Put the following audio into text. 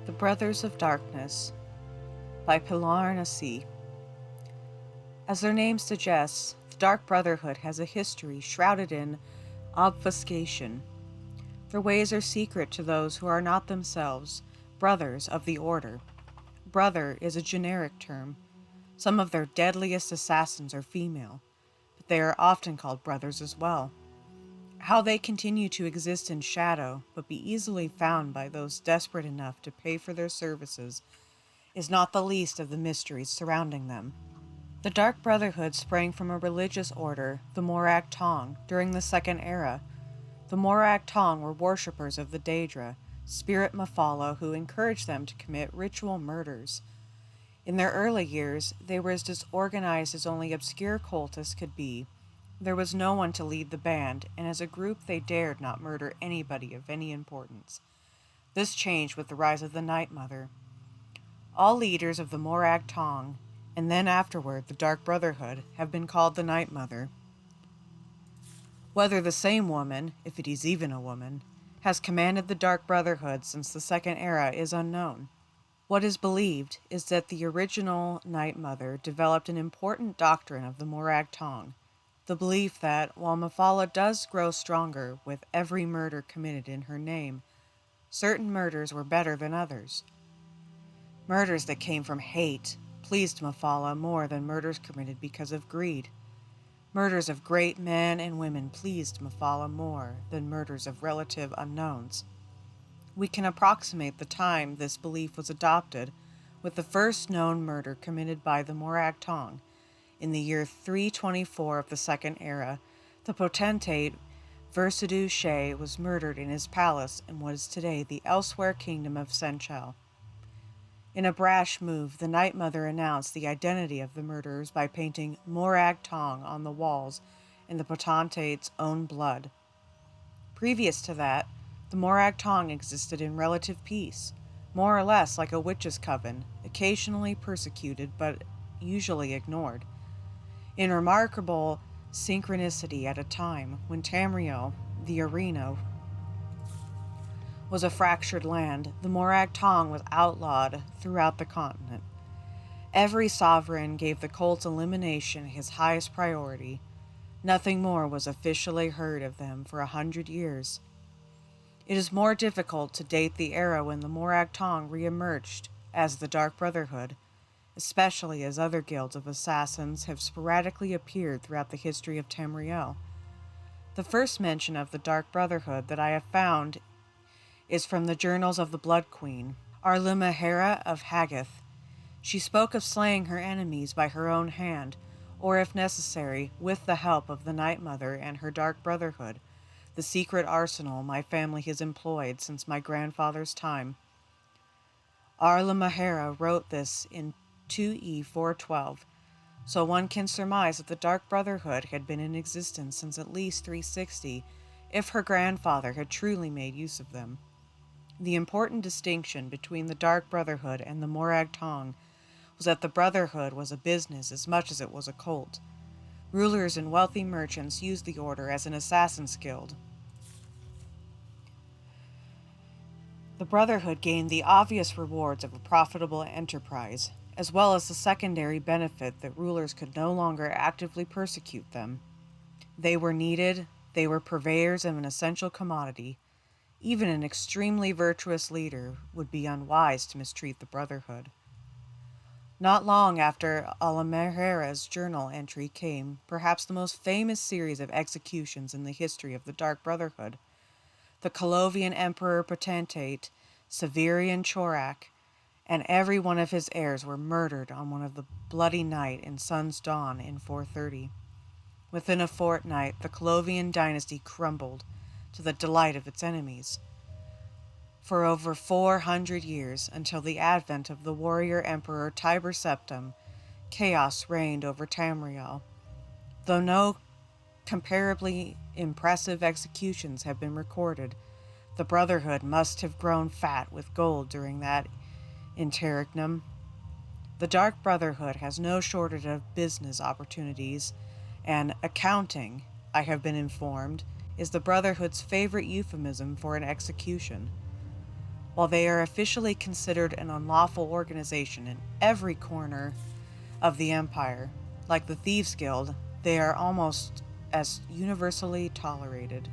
The Brothers of Darkness by Pilar Nasi. As their name suggests, the Dark Brotherhood has a history shrouded in obfuscation. Their ways are secret to those who are not themselves brothers of the Order. Brother is a generic term. Some of their deadliest assassins are female, but they are often called brothers as well. How they continue to exist in shadow, but be easily found by those desperate enough to pay for their services, is not the least of the mysteries surrounding them. The Dark Brotherhood sprang from a religious order, the Morag Tong, during the Second Era. The Morag Tong were worshippers of the Daedra, spirit Mephala, who encouraged them to commit ritual murders. In their early years, they were as disorganized as only obscure cultists could be. There was no one to lead the band, and as a group they dared not murder anybody of any importance. This changed with the rise of the Night Mother. All leaders of the Morag Tong, and then afterward the Dark Brotherhood, have been called the Night Mother. Whether the same woman, if it is even a woman, has commanded the Dark Brotherhood since the Second Era is unknown. What is believed is that the original Night Mother developed an important doctrine of the Morag Tong, the belief that, while Mephala does grow stronger with every murder committed in her name, certain murders were better than others. Murders that came from hate pleased Mephala more than murders committed because of greed. Murders of great men and women pleased Mephala more than murders of relative unknowns. We can approximate the time this belief was adopted with the first known murder committed by the Morag Tong. In the year 324 of the Second Era, the potentate Versidue Shea was murdered in his palace in what is today the elsewhere kingdom of Senchal. In a brash move, the Night Mother announced the identity of the murderers by painting Morag Tong on the walls in the potentate's own blood. Previous to that, the Morag Tong existed in relative peace, more or less like a witches' coven, occasionally persecuted but usually ignored. In remarkable synchronicity at a time when Tamriel, the arena, was a fractured land, the Morag Tong was outlawed throughout the continent. Every sovereign gave the cult's elimination his highest priority. Nothing more was officially heard of them for 100 years. It is more difficult to date the era when the Morag Tong re-emerged as the Dark Brotherhood, especially as other guilds of assassins have sporadically appeared throughout the history of Tamriel. The first mention of the Dark Brotherhood that I have found is from the journals of the Blood Queen, Arlimahera of Hagath. She spoke of slaying her enemies by her own hand, or if necessary, with the help of the Night Mother and her Dark Brotherhood, the secret arsenal my family has employed since my grandfather's time. Arlimahera wrote this in 2E 412, so one can surmise that the Dark Brotherhood had been in existence since at least 360, if her grandfather had truly made use of them. The important distinction between the Dark Brotherhood and the Morag Tong was that the Brotherhood was a business as much as it was a cult. Rulers and wealthy merchants used the order as an assassin's guild. The Brotherhood gained the obvious rewards of a profitable enterprise, as well as the secondary benefit that rulers could no longer actively persecute them. They were needed, they were purveyors of an essential commodity. Even an extremely virtuous leader would be unwise to mistreat the Brotherhood. Not long after Alamahera's journal entry came perhaps the most famous series of executions in the history of the Dark Brotherhood. The Colovian Emperor Potentate, Severian Chorak, and every one of his heirs were murdered on one of the bloody night in Sun's Dawn in 430. Within a fortnight, the Colovian dynasty crumbled, to the delight of its enemies. For over 400 years, until the advent of the warrior emperor Tiber Septim, chaos reigned over Tamriel. Though no comparably impressive executions have been recorded, the Brotherhood must have grown fat with gold during that interregnum. The Dark Brotherhood has no shortage of business opportunities, and accounting, I have been informed, is the Brotherhood's favorite euphemism for an execution. While they are officially considered an unlawful organization in every corner of the empire, like the Thieves Guild, they are almost as universally tolerated.